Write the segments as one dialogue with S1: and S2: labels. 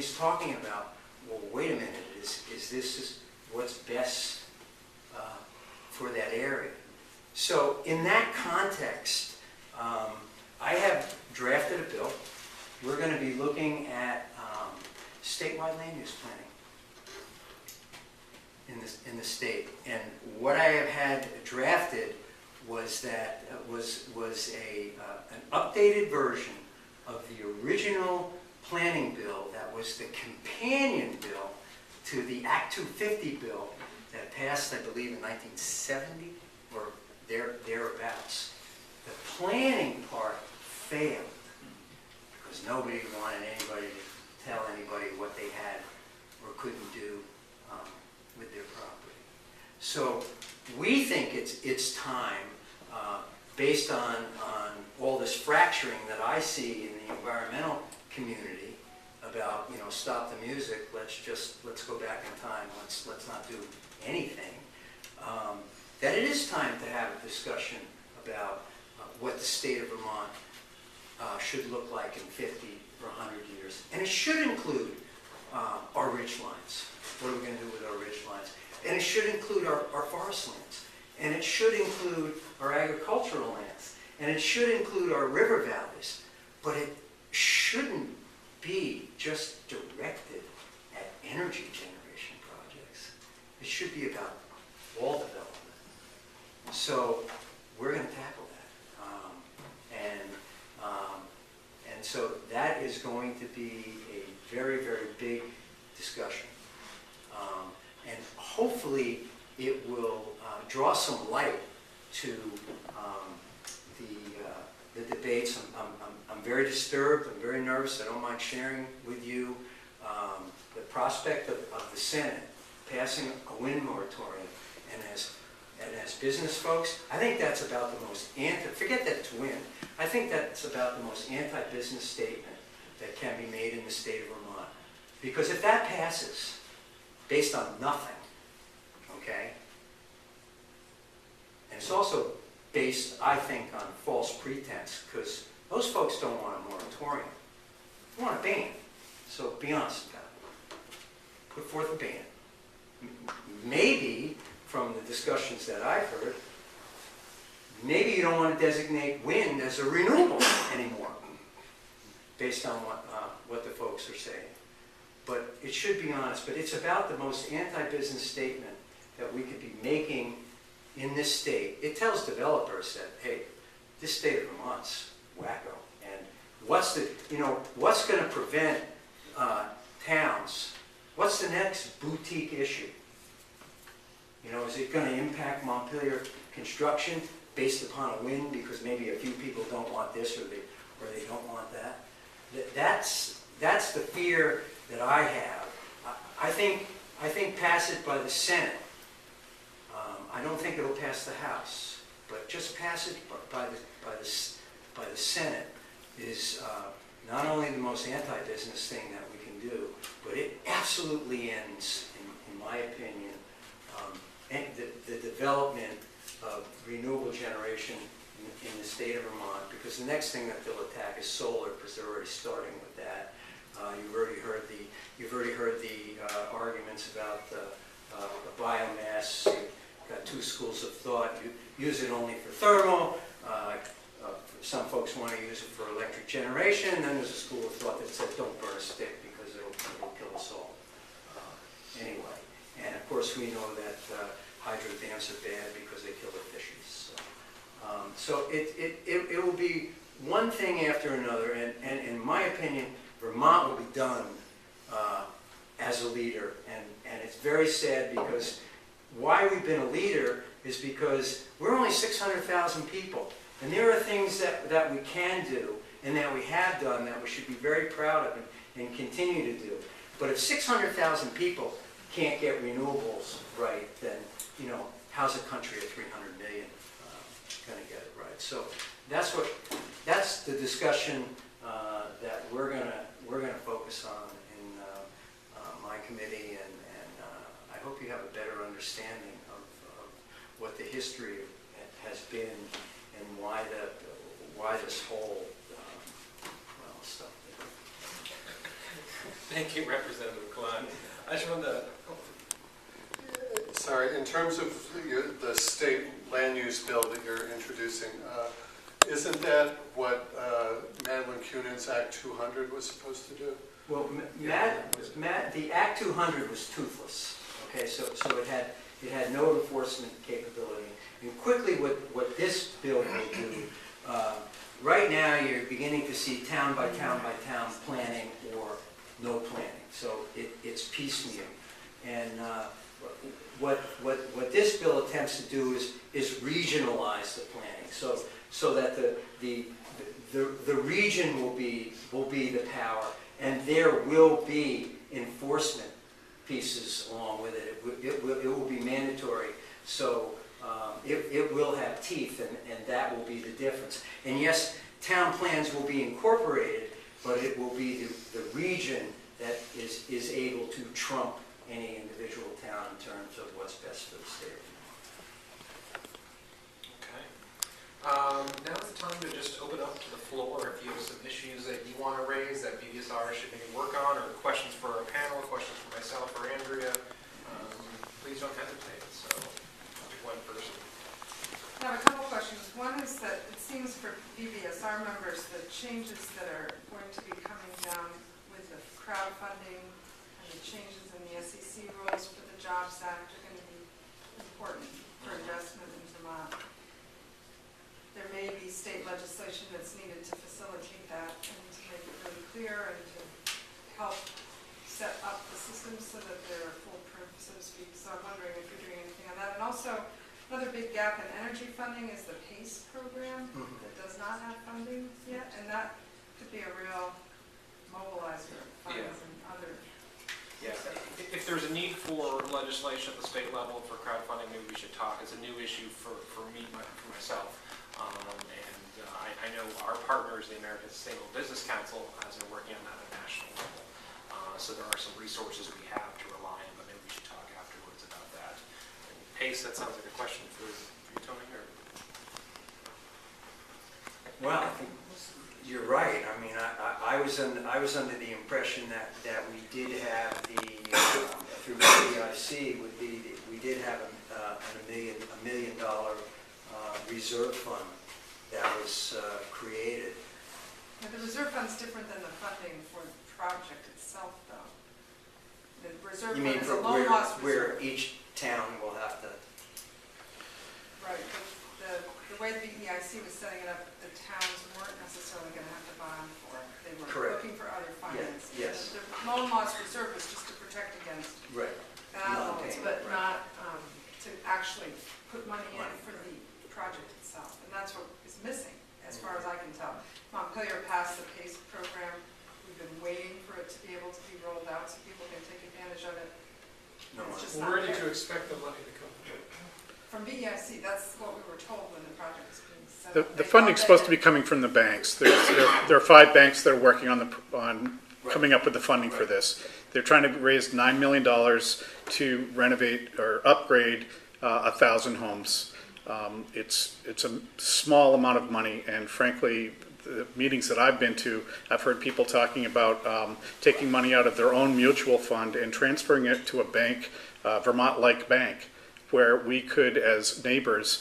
S1: is talking about, well, wait a minute, is this what's best for that area? So in that context, I have drafted a bill. We're going to be looking at statewide land use planning in the state. And what I have had drafted was that was an updated version of the original planning bill that was the companion bill to the Act 250 bill that passed, I believe, in 1970 or thereabouts. The planning part failed because nobody wanted anybody to tell anybody what they had or couldn't do with their property. So we think it's time, based on all this fracturing that I see in the environmental community about, stop the music, let's go back in time, let's not do anything, that it is time to have a discussion about what the state of Vermont should look like in 50 or 100 years. And it should include our ridge lines. What are we going to do with our ridge lines? And it should include our forest lands. And it should include our agricultural lands. And it should include our river valleys. But it shouldn't be just directed at energy generation projects. It should be about all development. So we're going to tackle that. And so that is going to be a very, very big discussion. And hopefully it will draw some light to the debates. I'm very disturbed, I'm very nervous, I don't mind sharing with you the prospect of the Senate passing a wind moratorium. And as business folks, I think that's about the most forget that it's wind, I think that's about the most anti-business statement that can be made in the state of Vermont. Because if that passes, based on nothing, okay, and it's also based, I think, on false pretense, because those folks don't want a moratorium. They want a ban. So be honest about it. Put forth a ban. Maybe, from the discussions that I've heard, maybe you don't want to designate wind as a renewable anymore, based on what the folks are saying. But it should be honest. But it's about the most anti-business statement that we could be making in this state. It tells developers that, hey, this state of Vermont's wacko. And what's going to prevent towns? What's the next boutique issue? Is it going to impact Montpelier construction based upon a wind because maybe a few people don't want this or they don't want that? That's the fear that I have. I think pass it by the Senate. I don't think it'll pass the House, but just pass it by the Senate is not only the most anti-business thing that we can do, but it absolutely ends, in my opinion, the development of renewable generation in the state of Vermont, because the next thing that they'll attack is solar, because they're already starting with that. You've already heard the arguments about the biomass. You've got two schools of thought. You use it only for thermal. Some folks want to use it for electric generation. And then there's a school of thought that says don't burn a stick because it'll kill us all. Anyway, and of course we know that hydro dams are bad because they kill the fishes. So it will be one thing after another, and in my opinion, Vermont will be done as a leader, and it's very sad because why we've been a leader is because we're only 600,000 people, and there are things that we can do and that we have done that we should be very proud of and continue to do. But if 600,000 people can't get renewables right, then how's a country of 300 million going to get it right? So that's the discussion that we're gonna focus on in my committee, and I hope you have a better understanding of what the history has been and why this whole stuff.
S2: Thank you, Representative Klein. I just wanted to...
S3: Sorry, in terms of the state land use bill that you're introducing, isn't that what Madeline Cunan's Act 200 was supposed to do?
S1: Well, Matt, the Act 200 was toothless. Okay, so it had no enforcement capability. And quickly, what this bill will do, right now you're beginning to see town by town by town planning or no planning. So it's piecemeal. And what this bill attempts to do is regionalize the planning, so that the region will be the power, and there will be enforcement pieces along with it. It will be mandatory, so it will have teeth, and that will be the difference. And yes, town plans will be incorporated, but it will be the region that is able to trump any individual town in terms of what's best for the state.
S2: Okay. Now's the time to just open up to the floor if you have some issues that you want to raise that VBSR should maybe work on, or questions for our panel, questions for myself or Andrea. Please don't hesitate. So I'll pick one person.
S4: I have a couple questions. One is that it seems for VBSR members, the changes that are going to be coming down with the crowdfunding and the changes in the SEC rules for the Jobs Act are going to be important for investment in Vermont. There may be state legislation that's needed to facilitate that and to make it really clear and to help set up the systems so that they're foolproof, so to speak. So I'm wondering if you're doing anything on that. And also, another big gap in energy funding is the PACE program that does not have funding yet, and that could be a real mobilizer of funds and other.
S2: Yeah, if there's a need for legislation at the state level for crowdfunding, maybe we should talk. It's a new issue for me, for myself. I know our partners, the American Sustainable Business Council, has been working on that at a national level. So there are some resources we have to rely on, but maybe we should talk afterwards about that. And PACE, that sounds like a question for you, Tony? Or?
S1: Well, I think you're right. I mean, I was under the impression that we did have through the BIC we did have a $1 million reserve fund that was created.
S4: But the reserve fund's different than the funding for the project itself, though. The reserve
S1: You
S4: fund
S1: mean
S4: is
S1: for
S4: a low loss
S1: where
S4: reserve.
S1: each town will have to?
S4: Right, but the way the BEIC was setting it up, the towns weren't necessarily going to have to bond for it. They were
S1: Correct.
S4: looking for other financing.
S1: Yes.
S4: The loan loss reserve was just to protect against
S1: Right.
S4: bad loans,
S1: Non-payment,
S4: but
S1: right.
S4: not to actually put money in for the project itself. And that's what is missing, as far as I can tell. Montpelier passed the PACE program. We've been waiting for it to be able to be rolled out so people can take advantage of it.
S1: No,
S4: It's just
S2: Where
S4: not
S2: did
S4: there.
S2: you expect the money to come from?
S4: From BEIC, that's what we were told when the project was being set up.
S5: The
S4: They
S5: funding's
S4: thought
S5: supposed to
S4: that-
S5: be coming from the banks. There are 5 banks that are working on coming up with the funding for this. They're trying to raise $9 million to renovate or upgrade 1,000 homes. It's a small amount of money, and frankly, the meetings that I've been to, I've heard people talking about taking money out of their own mutual fund and transferring it to a bank, Vermont-like bank, where we could, as neighbors,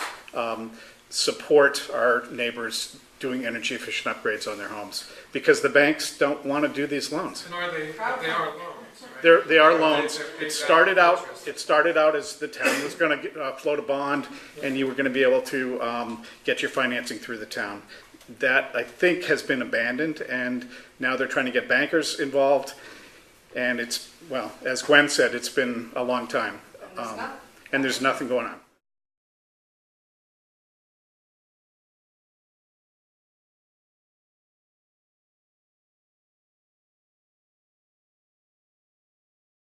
S5: support our neighbors doing energy efficient upgrades on their homes, because the banks don't want to do these loans.
S2: And are they are loans, right?
S5: They are loans. It started out as the town was going to float a bond, and you were going to be able to get your financing through the town. That, I think, has been abandoned, and now they're trying to get bankers involved. And it's, well, as Gwen said, it's been a long time,
S4: And there's not-
S5: and there's nothing going on.